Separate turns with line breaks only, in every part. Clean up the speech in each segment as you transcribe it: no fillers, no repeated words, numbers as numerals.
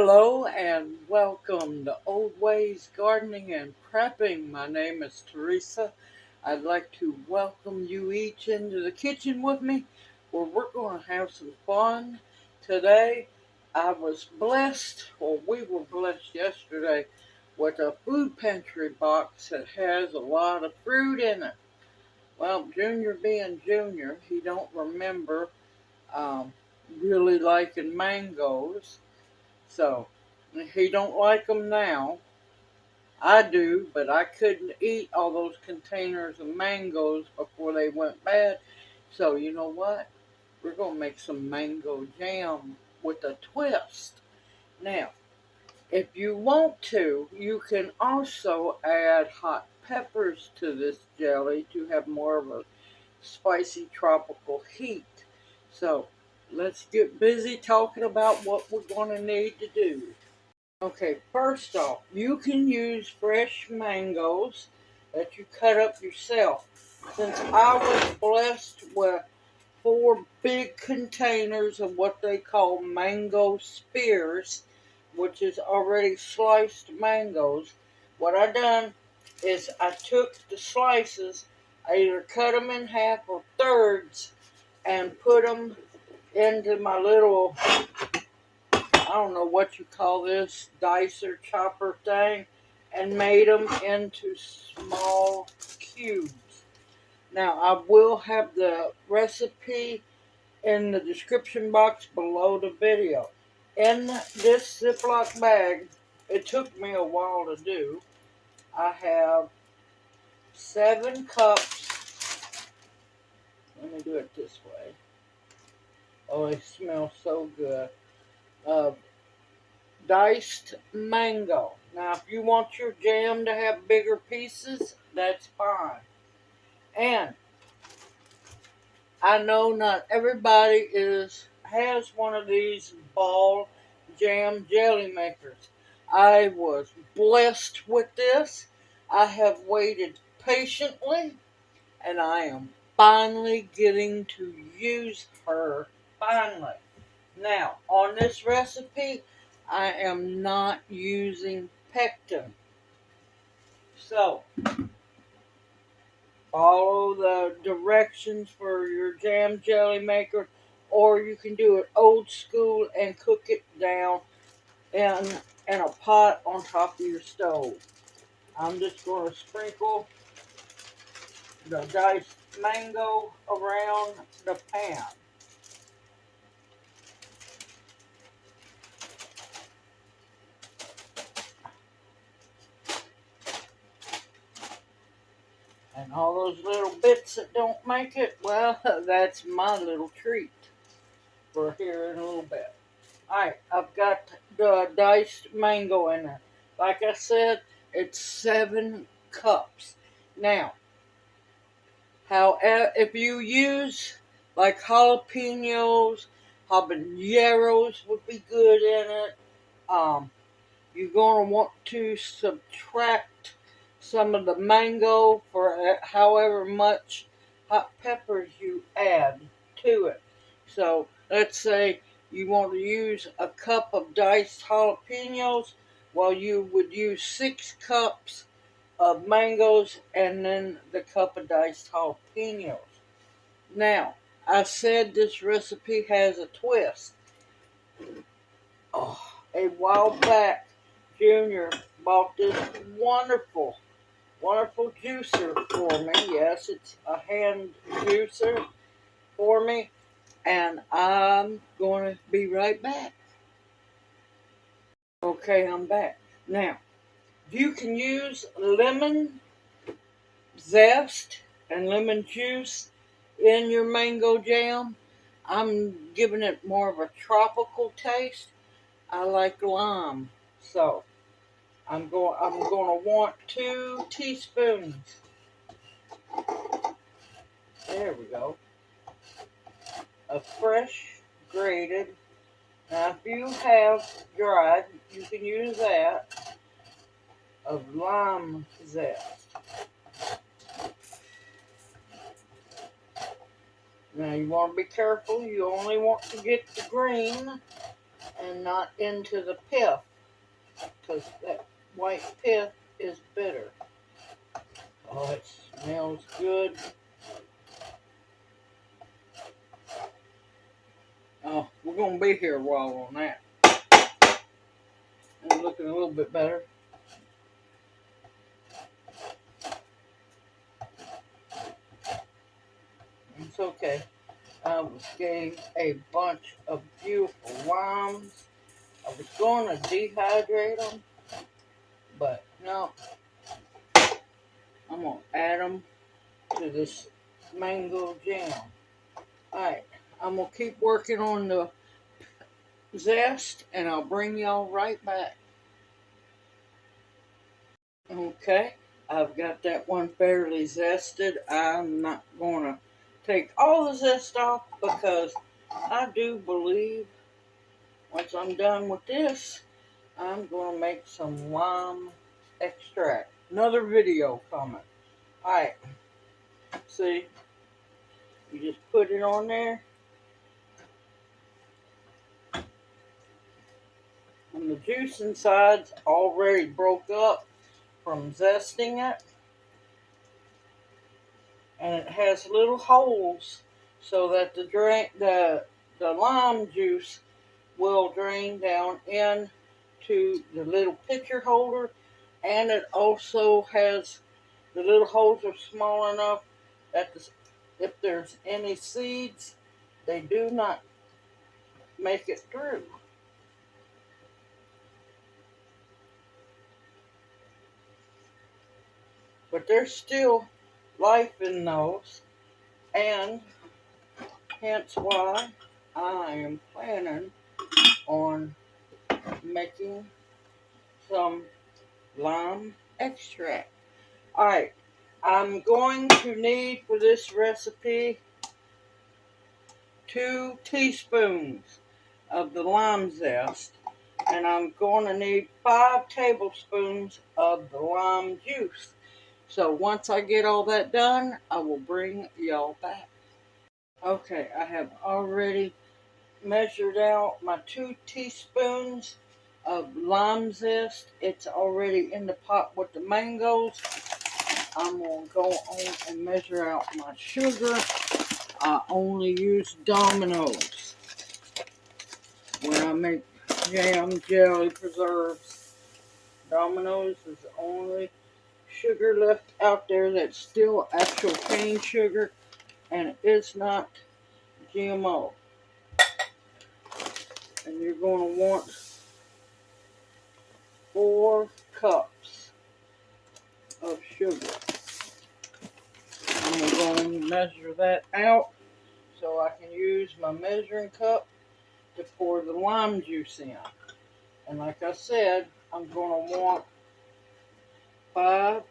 Hello and welcome to Old Ways Gardening and Prepping. My name is Teresa. I'd like to welcome you each into the kitchen with me where we're going to have some fun. Today I was blessed, or we were blessed yesterday, with a food pantry box that has a lot of fruit in it. Well, Junior being Junior, he don't remember um, really liking mangoes. So, he don't like them now. I do, but I couldn't eat all those containers of mangoes before they went bad. So, you know what? We're going to make some mango jam with a twist. Now, if you want to, you can also add hot peppers to this jelly to have more of a spicy tropical heat. So, let's get busy talking about what we're going to need to do. Okay, first off, you can use fresh mangoes that you cut up yourself. Since I was blessed with 4 big containers of what they call mango spears, which is already sliced mangoes, what I done is I took the slices, I either cut them in half or thirds, and put them into my little, I don't know what you call this, dicer chopper thing, and made them into small cubes. Now, I will have the recipe in the description box below the video. In this Ziploc bag, it took me a while to do, I have 7 cups. Let me do it this way. Oh, it smells so good. Of diced mango. Now, if you want your jam to have bigger pieces, that's fine. And I know not everybody has one of these ball jam jelly makers. I was blessed with this. I have waited patiently, and I am finally getting to use her. Finally. Now, on this recipe, I am not using pectin. So, follow the directions for your jam jelly maker, or you can do it old school and cook it down in a pot on top of your stove. I'm just going to sprinkle the diced mango around the pan. And all those little bits that don't make it, well, that's my little treat for here in a little bit. Alright, I've got the diced mango in there. Like I said, it's 7 cups. Now, however, if you use like jalapenos, habaneros would be good in it. You're going to want to subtract some of the mango for however much hot peppers you add to it. So let's say you want to use a cup of diced jalapenos, while you would use 6 cups of mangoes and then the cup of diced jalapenos. Now, I said this recipe has a twist. Oh, a while back, Junior bought this wonderful juicer for me. Yes, it's a hand juicer for me. And I'm going to be right back. Okay, I'm back. Now, you can use lemon zest and lemon juice in your mango jam. I'm giving it more of a tropical taste. I like lime. So, I'm going to want 2 teaspoons. There we go. Of fresh grated. Now, if you have dried, you can use that. Of lime zest. Now, you want to be careful. You only want to get the green. and not into the pith, because that white pith is bitter. Oh, it smells good. Oh, we're going to be here a while on that. It's looking a little bit better. It's okay. I was getting a bunch of beautiful limes. I was going to dehydrate them, but no. I'm going to add them to this mango jam. Alright, I'm going to keep working on the zest, and I'll bring y'all right back. Okay, I've got that one fairly zested. I'm not going to take all the zest off because I do believe once I'm done with this, I'm going to make some lime extract. Another video coming. Alright, see, you just put it on there. And the juice inside's already broke up from zesting it. And it has little holes so that the lime juice will drain down into the little pitcher holder, and it also has the little holes are small enough that if there's any seeds, they do not make it through. But there's still life in those, and hence why I am planning on making some lime extract. Alright, I'm going to need for this recipe 2 teaspoons of the lime zest, and I'm going to need 5 tablespoons of the lime juice. So once I get all that done, I will bring y'all back. Okay, I have already measured out my 2 teaspoons of lime zest. It's already in the pot with the mangoes. I'm going to go on and measure out my sugar. I only use Domino's when I make jam, jelly, preserves. Domino's is the only sugar left out there that's still actual cane sugar, and it's not GMO. And you're going to want 4 cups of sugar. I'm going to measure that out so I can use my measuring cup to pour the lime juice in. And like I said, I'm going to want 5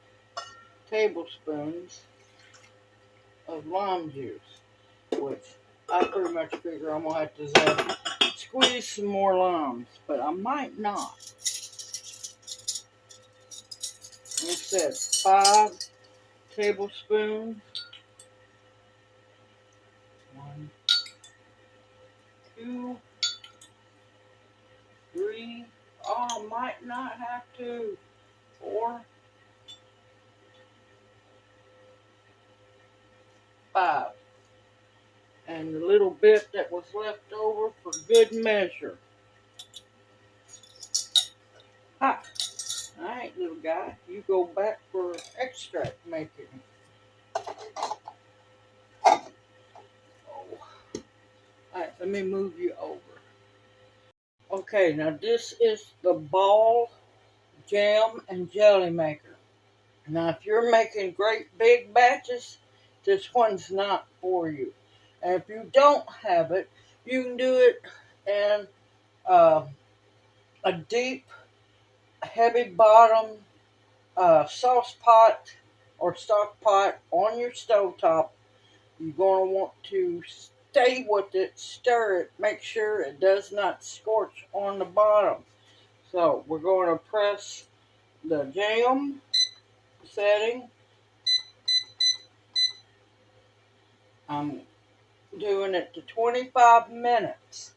tablespoons of lime juice, which I pretty much figure I'm going to have to squeeze some more limes, but I might not. Like I said, 5 tablespoons. 1, 2, 3. Oh, I might not have to. 4, 5. And the little bit that was left over for good measure. Ha! Alright, little guy, you go back for extract making. Oh. Alright, let me move you over. Okay, now this is the ball jam and jelly maker. Now if you're making great big batches, this one's not for you. And if you don't have it, you can do it in a deep, heavy bottom sauce pot or stock pot on your stovetop. You're going to want to stay with it, stir it, make sure it does not scorch on the bottom. So we're going to press the jam setting. I'm doing it to 25 minutes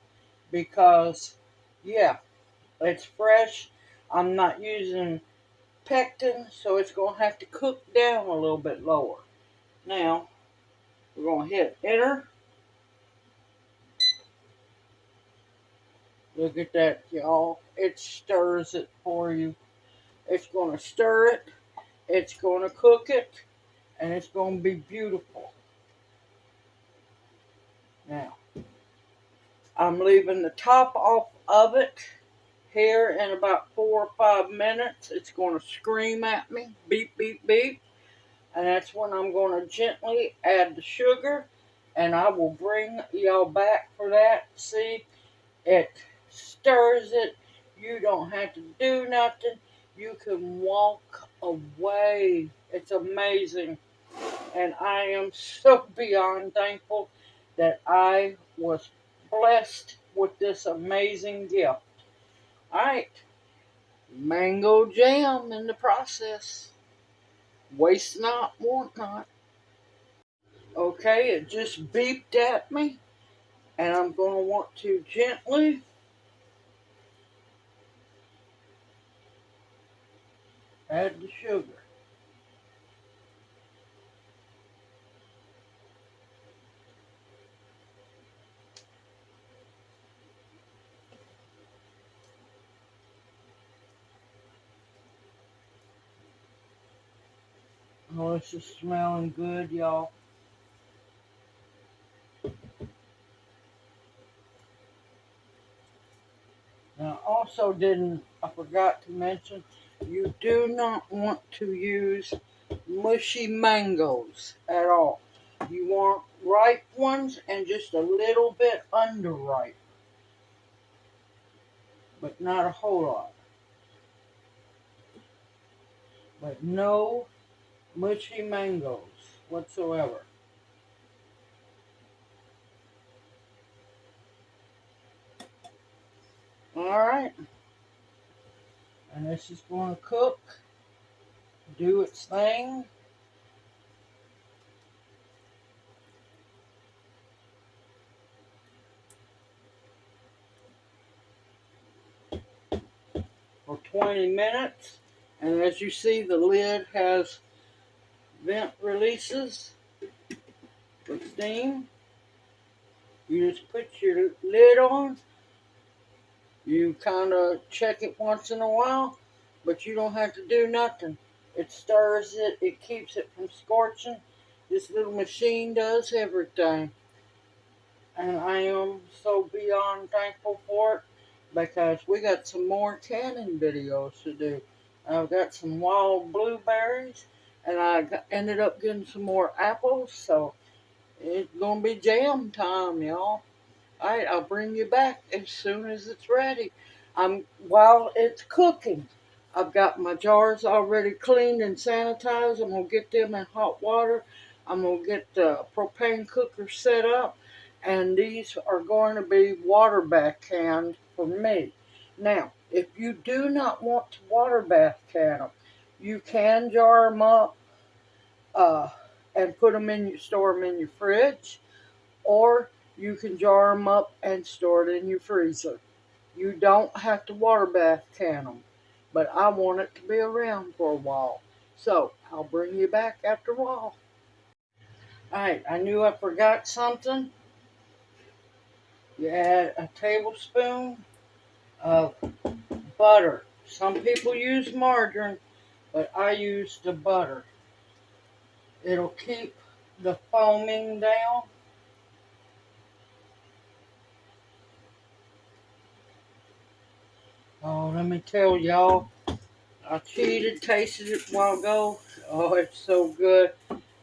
because Yeah, it's fresh. I'm not using pectin, so it's going to have to cook down a little bit lower. Now, we're going to hit enter. Look at that, y'all. It stirs it for you. It's going to stir it. It's going to cook it. And it's going to be beautiful. Now, I'm leaving the top off of it here in about 4 or 5 minutes. It's going to scream at me. Beep, beep, beep. And that's when I'm going to gently add the sugar. And I will bring y'all back for that. See, it stirs it. You don't have to do nothing. You can walk away. It's amazing. And I am so beyond thankful that I was blessed with this amazing gift. All right, mango jam in the process. Waste not, want not. Okay, it just beeped at me, and I'm going to want to gently add the sugar. Oh, it's just smelling good, y'all. Now, I forgot to mention, you do not want to use mushy mangoes at all. You want ripe ones and just a little bit underripe, but not a whole lot. But no mushy mangoes whatsoever. Alright, and this is going to cook, do its thing. For 20 minutes. And as you see, the lid has vent releases for steam. You just put your lid on. You kind of check it once in a while, but you don't have to do nothing. It stirs it, it keeps it from scorching. This little machine does everything. And I am so beyond thankful for it because we got some more canning videos to do. I've got some wild blueberries and ended up getting some more apples, so it's gonna be jam time, y'all. Alright, I'll bring you back as soon as it's ready. While it's cooking, I've got my jars already cleaned and sanitized. I'm gonna get them in hot water. I'm gonna get the propane cooker set up, and these are going to be water bath canned for me. Now, if you do not want to water bath can them, you can jar them up and put them store them in your fridge, or you can jar them up and store it in your freezer. You don't have to water bath can them, but I want it to be around for a while. So I'll bring you back after a while. Alright, I knew I forgot something. You add a tablespoon of butter. Some people use margarine, but I use the butter. It'll keep the foaming down. Oh, let me tell y'all, I cheated, tasted it a while ago. Oh, it's so good.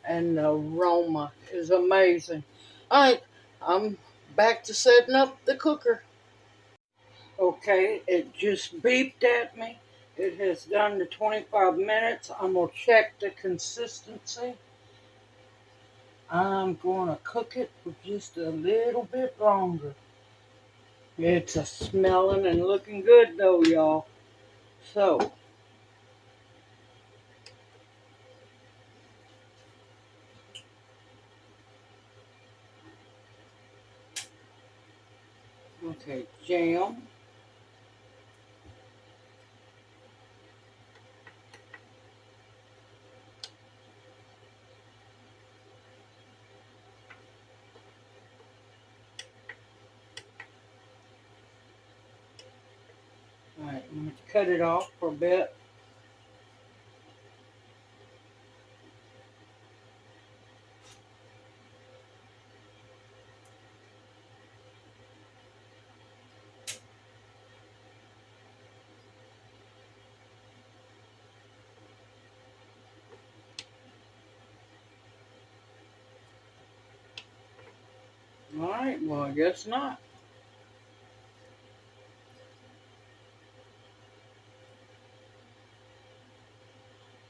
And the aroma is amazing. Alright, I'm back to setting up the cooker. Okay, it just beeped at me. It has done the 25 minutes. I'm going to check the consistency. I'm going to cook it for just a little bit longer. It's a smelling and looking good though, y'all. So, okay, jam. I'm going to cut it off for a bit. Alright, well, I guess not.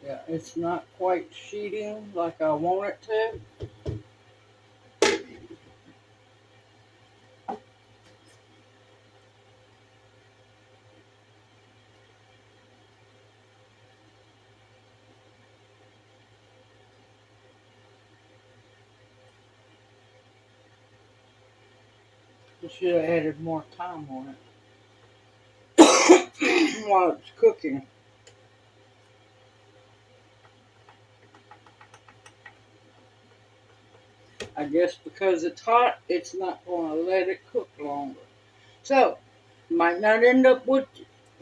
Yeah, it's not quite sheeting like I want it to. I should have added more time on it while it's cooking. I guess because it's hot, it's not going to let it cook longer. So, might not end up with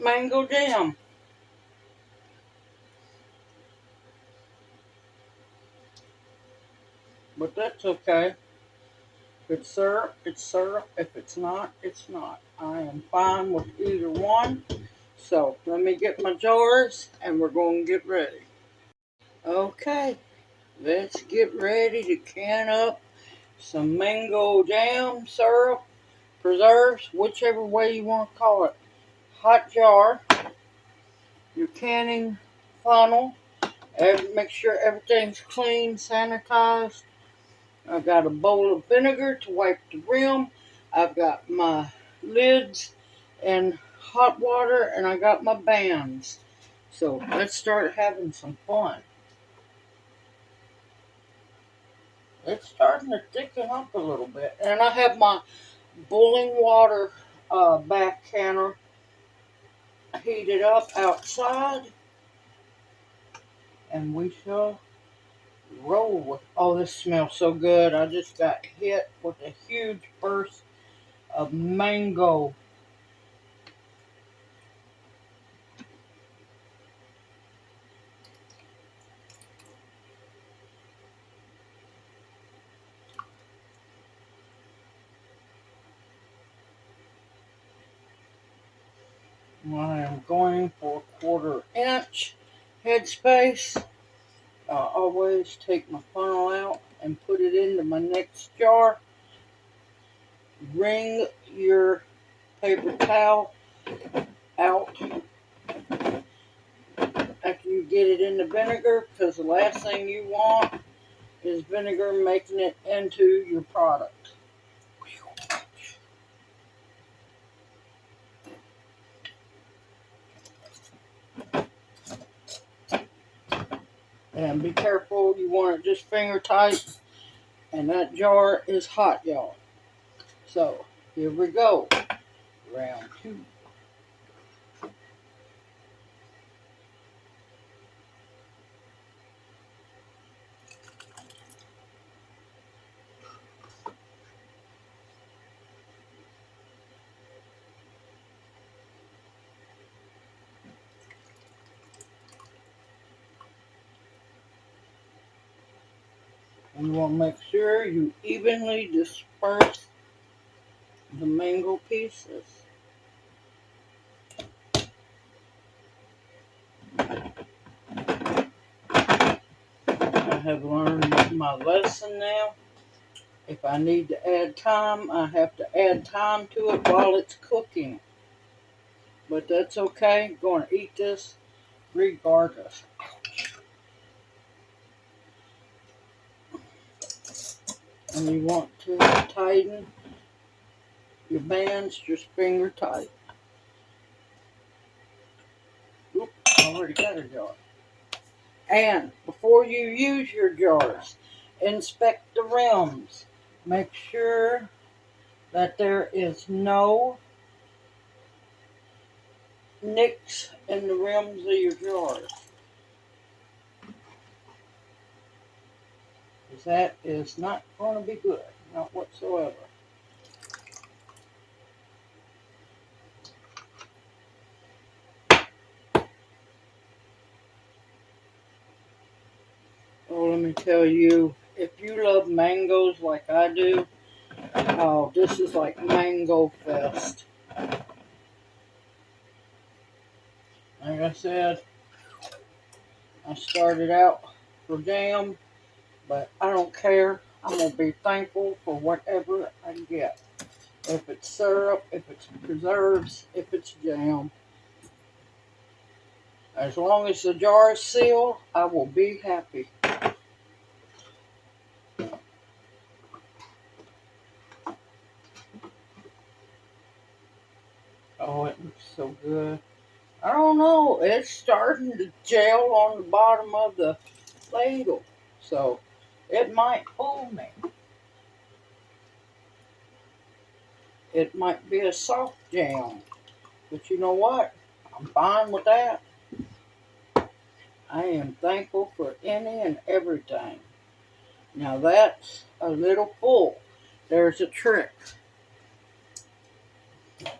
mango jam, but that's okay. If it's syrup, it's syrup. If it's not, it's not. I am fine with either one. So, let me get my jars and we're going to get ready. Okay, let's get ready to can up some mango jam, syrup, preserves, whichever way you want to call it. Hot jar, your canning funnel. Make sure everything's clean, sanitized. I've got a bowl of vinegar to wipe the rim. I've got my lids and hot water, and I got my bands. So let's start having some fun. It's starting to thicken up a little bit. And I have my boiling water bath canner heated up outside. And we shall roll with. Oh, this smells so good. I just got hit with a huge burst of mango. I am going for 1/4 inch headspace. I always take my funnel out and put it into my next jar. Wring your paper towel out after you get it in the vinegar, because the last thing you want is vinegar making it into your product. And be careful, you want it just finger tight. And that jar is hot, y'all. So, here we go. Round 2. And you want to make sure you evenly disperse the mango pieces. I have learned my lesson now. If I need to add time, I have to add time to it while it's cooking. But that's okay. I'm going to eat this regardless. And you want to tighten your bands just finger tight. Oop, I already got a jar. And before you use your jars, inspect the rims. Make sure that there is no nicks in the rims of your jars. Because that is not going to be good, not whatsoever. Oh, let me tell you, if you love mangoes like I do, oh, this is like Mango Fest. Like I said, I started out for jam, but I don't care. I'm going to be thankful for whatever I get. If it's syrup, if it's preserves, if it's jam. As long as the jar is sealed, I will be happy. Oh, it looks so good. I don't know. It's starting to gel on the bottom of the ladle. So it might fool me. It might be a soft jam. But you know what? I'm fine with that. I am thankful for any and everything. Now that's a little full. There's a trick.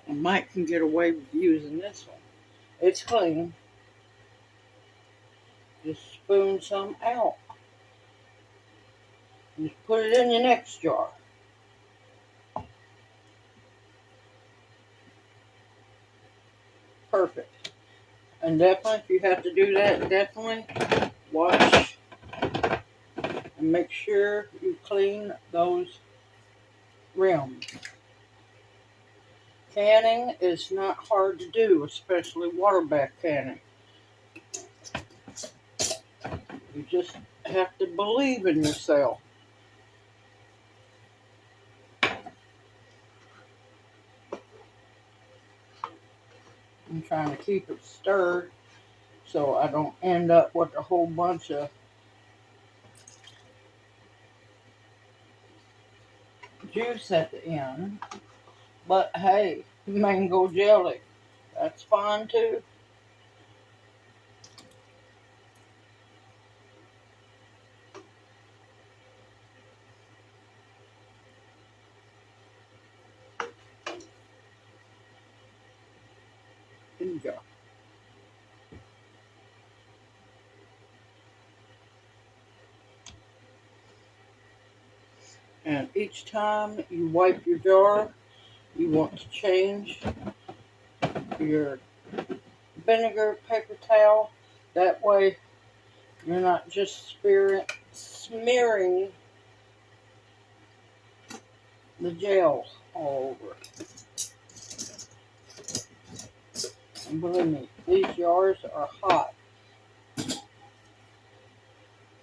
And Mike can get away with using this one. It's clean. Just spoon some out. Just put it in your next jar. Perfect. And definitely, if you have to do that, definitely wash and make sure you clean those rims. Canning is not hard to do, especially water bath canning. You just have to believe in yourself. I'm trying to keep it stirred so I don't end up with a whole bunch of juice at the end. But hey, mango jelly, that's fine too. Here you go. And each time you wipe your jar, you want to change your vinegar paper towel. That way you're not just smearing the gel all over. And believe me, these jars are hot.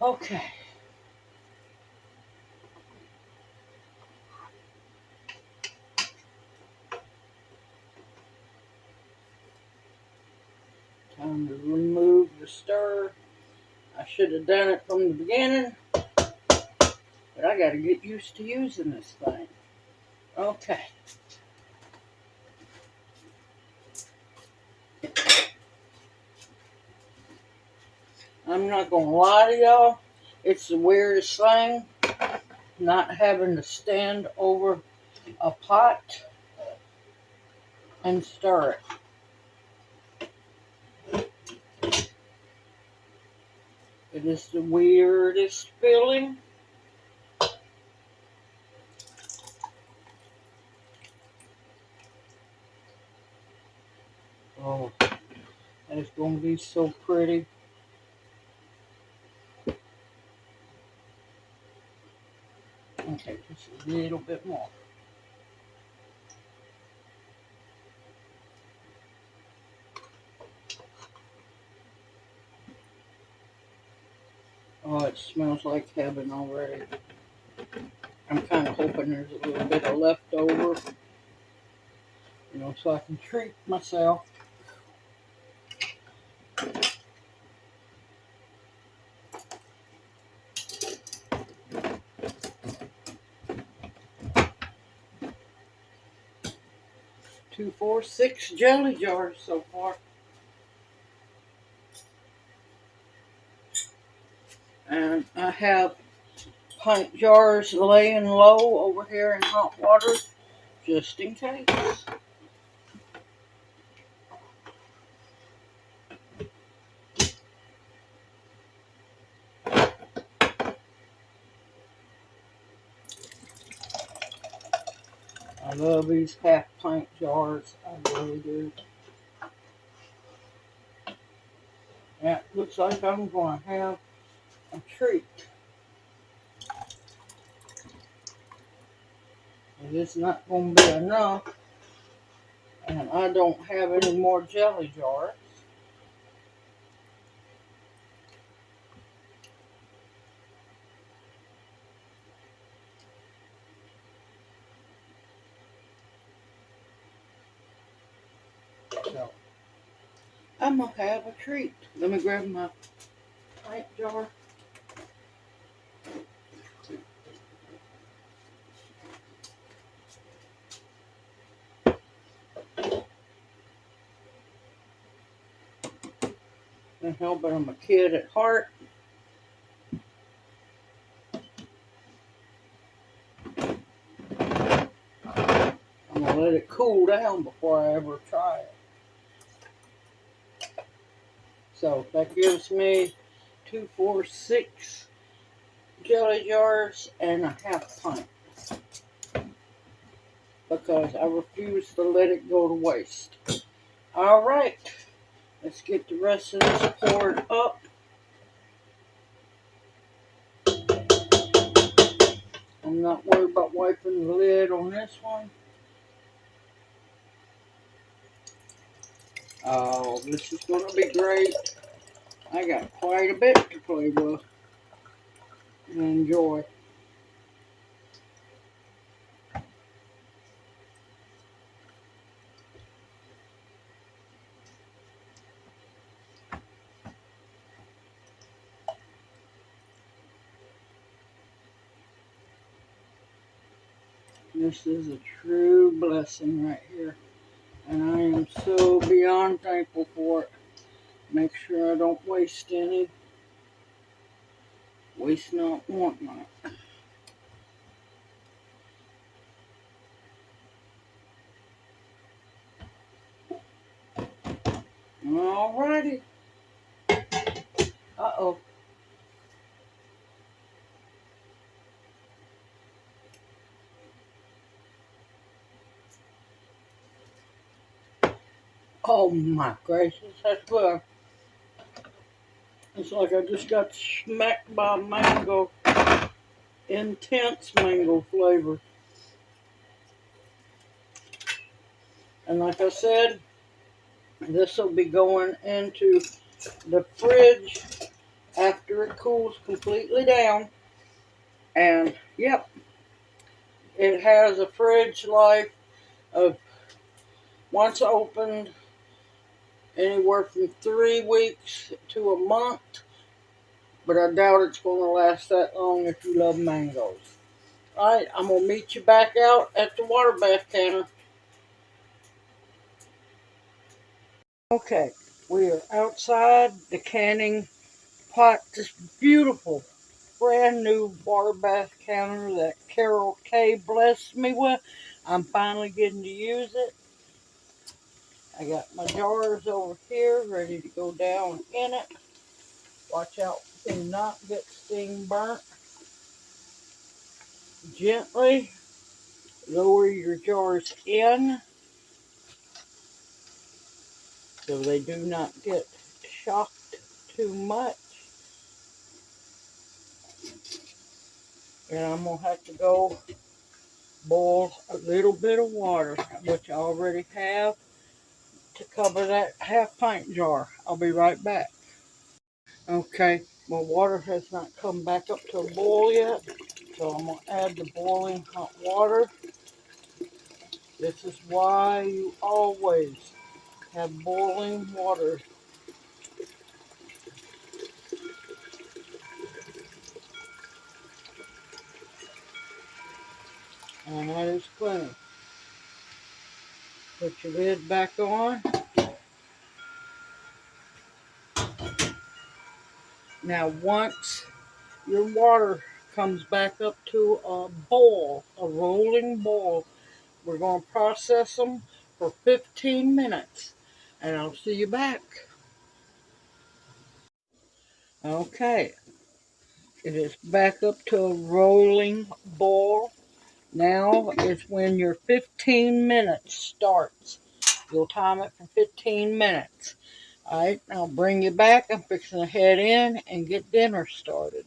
Okay. Time to remove the stir. I should have done it from the beginning, but I got to get used to using this thing. Okay. I'm not going to lie to y'all. It's the weirdest thing not having to stand over a pot and stir it. It is the weirdest feeling. Oh, it's going to be so pretty. Okay, just a little bit more. Oh, it smells like heaven already. I'm kind of hoping there's a little bit of leftover, so I can treat myself. Two, four, six jelly jars so far. And I have pint jars laying low over here in hot water just in case. love these half pint jars. I really do. That looks like I'm going to have a treat. It's not going to be enough, and I don't have any more jelly jars. So I'm going to have a treat. Let me grab my pint jar. And hell, but I'm a kid at heart. I'm going to let it cool down before I ever try it. So that gives me 2, 4, 6 jelly jars and a half pint. Because I refuse to let it go to waste. Alright, let's get the rest of this poured up. I'm not worried about wiping the lid on this one. Oh, this is going to be great. I got quite a bit to play with and enjoy. This is a true blessing right here. And I am so beyond thankful for it. Make sure I don't waste any. Waste not, want not. Alrighty. Uh-oh. Oh my gracious, that's good. It's like I just got smacked by mango. Intense mango flavor. And like I said, this will be going into the fridge after it cools completely down. And yep, it has a fridge life of, once opened, anywhere from 3 weeks to a month. But I doubt it's going to last that long if you love mangoes. Alright, I'm going to meet you back out at the water bath canner. Okay, we are outside the canning pot. This beautiful, brand new water bath counter that Carol K blessed me with. I'm finally getting to use it. I got my jars over here ready to go down in it. Watch out to not get steam burnt. Gently lower your jars in so they do not get shocked too much. And I'm going to have to go boil a little bit of water, which I already have, to cover that half pint jar. I'll be right back. Okay, my water has not come back up to a boil yet, so I'm going to add the boiling hot water. This is why you always have boiling water. And that is plenty. Put your lid back on. Now once your water comes back up to a boil, a rolling boil, we're going to process them for 15 minutes. And I'll see you back. Okay. It is back up to a rolling boil. Now is when your 15 minutes starts. You'll time it for 15 minutes. All right, I'll bring you back. I'm fixing to head in and get dinner started.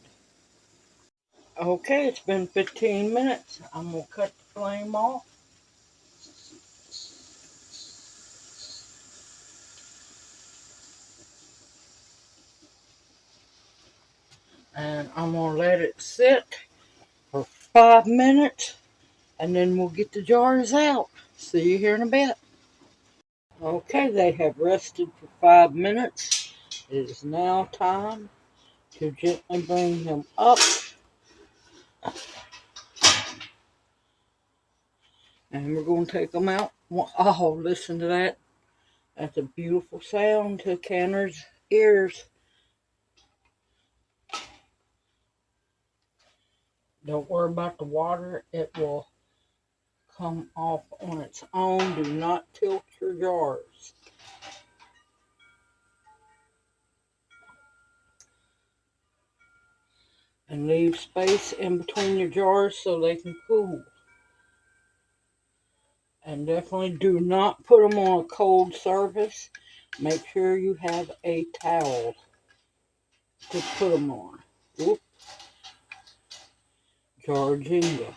Okay, it's been 15 minutes. I'm going to cut the flame off. And I'm going to let it sit for 5 minutes. And then we'll get the jars out. See you here in a bit. Okay, they have rested for 5 minutes. It is now time to gently bring them up. And we're going to take them out. Oh, listen to that. That's a beautiful sound to Canner's ears. Don't worry about the water. It will come off on its own. Do not tilt your jars. And leave space in between your jars so they can cool. And definitely do not put them on a cold surface. Make sure you have a towel to put them on. Whoop. Jar Jenga.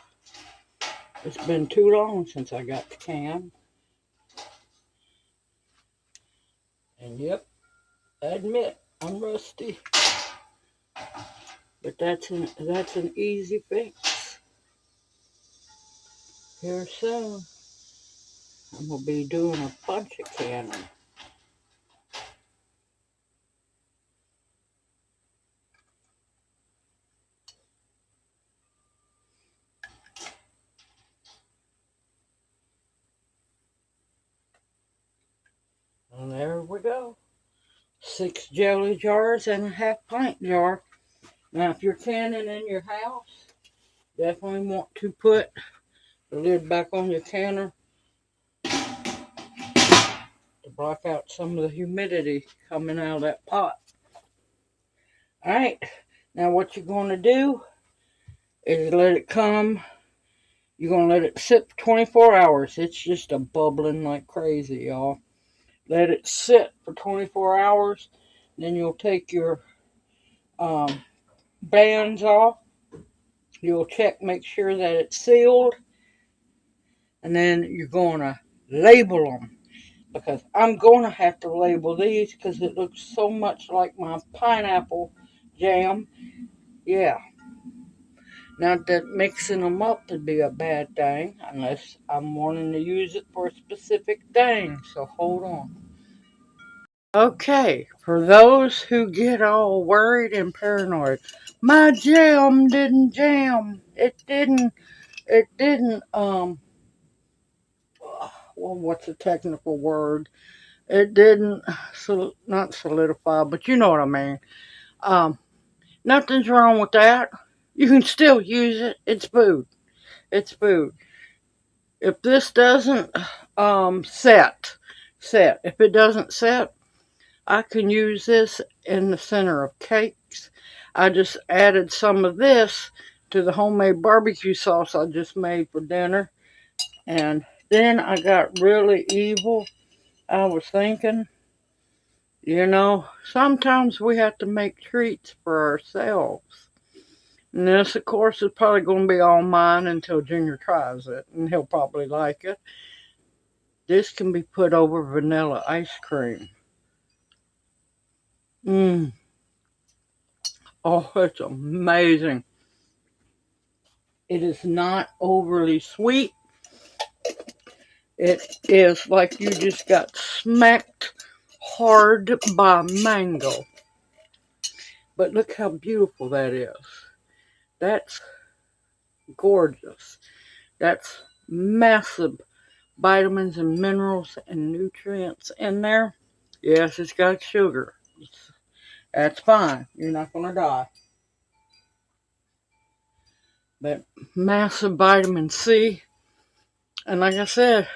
It's been too long since I got the can. And yep, I admit I'm rusty. But that's an easy fix. Here soon, I'm gonna be doing a bunch of canning. And there we go. 6 jelly jars and a half-pint jar. Now, if you're canning in your house, definitely want to put the lid back on your canner to block out some of the humidity coming out of that pot. Alright, now what you're going to do is let it come. You're going to let it sit for 24 hours. It's just a bubbling like crazy, y'all. Let it sit for 24 hours. Then you'll take your bands off. You'll check, make sure that it's sealed. And then you're going to label them. Because I'm going to have to label these because it looks so much like my pineapple jam. Yeah. Not that mixing them up would be a bad thing unless I'm wanting to use it for a specific thing. So hold on. Okay, for those who get all worried and paranoid, my jam didn't jam. Well, what's the technical word? It didn't, not solidify, but you know what I mean. Um, Nothing's wrong with that. You can still use it. It's food. It's food. If this doesn't set. If it doesn't set, I can use this in the center of cakes. I just added some of this to the homemade barbecue sauce I just made for dinner. And then I got really evil. I was thinking, sometimes we have to make treats for ourselves. And this, of course, is probably going to be all mine until Junior tries it, and he'll probably like it. This can be put over vanilla ice cream. Mmm. Oh, it's amazing. It is not overly sweet. It is like you just got smacked hard by mango. But look how beautiful that is. That's gorgeous. That's massive vitamins and minerals and nutrients in there. Yes, it's got sugar. That's fine. You're not going to die. But massive vitamin C. And like I said,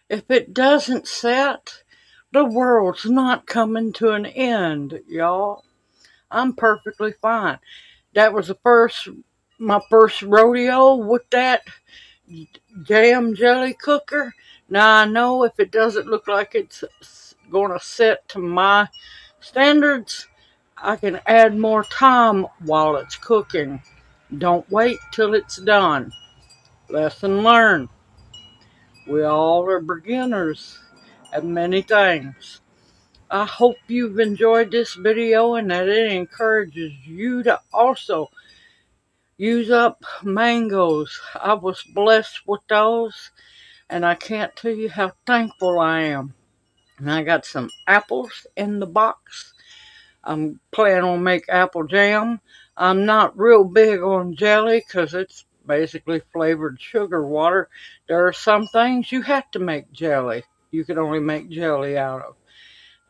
if it doesn't set, the world's not coming to an end, y'all. I'm perfectly fine. That was my first rodeo with that jam jelly cooker. Now I know if it doesn't look like it's going to set to my standards, I can add more time while it's cooking. Don't wait till it's done. Lesson learned. We all are beginners at many things. I hope you've enjoyed this video and that it encourages you to also use up mangoes. I was blessed with those, and I can't tell you how thankful I am. And I got some apples in the box. I'm planning on make apple jam. I'm not real big on jelly because it's basically flavored sugar water. There are some things you have to make jelly. You can only make jelly out of.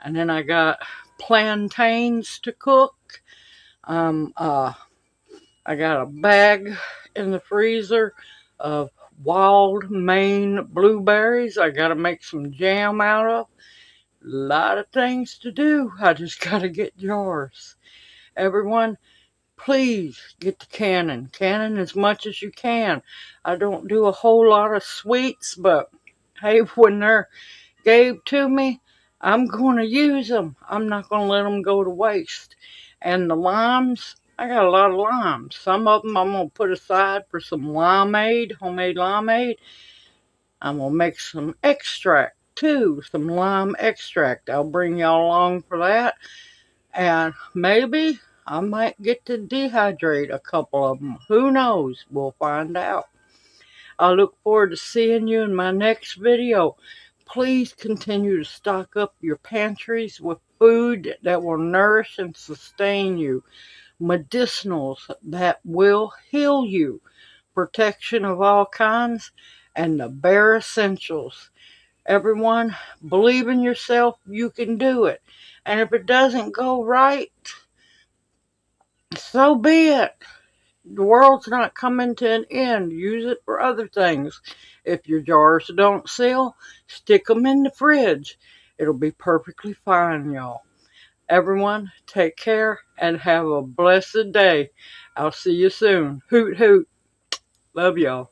And then I got plantains to cook. Um, uh, I got a bag in the freezer of wild Maine blueberries I got to make some jam out of. A lot of things to do. I just got to get jars. Everyone, please get the canning. Canning as much as you can. I don't do a whole lot of sweets, but hey, when they're gave to me, I'm going to use them. I'm not going to let them go to waste. And the limes, I got a lot of limes. Some of them I'm going to put aside for some limeade, homemade limeade. I'm going to make some extract too, some lime extract. I'll bring y'all along for that. And maybe I might get to dehydrate a couple of them. Who knows? We'll find out. I look forward to seeing you in my next video. Please continue to stock up your pantries with food that will nourish and sustain you, medicinals that will heal you, protection of all kinds, and the bare essentials. Everyone, believe in yourself. You can do it. And if it doesn't go right, so be it. The world's not coming to an end. Use it for other things. If your jars don't seal, stick them in the fridge. It'll be perfectly fine, y'all. Everyone, take care and have a blessed day. I'll see you soon. Hoot, hoot. Love y'all.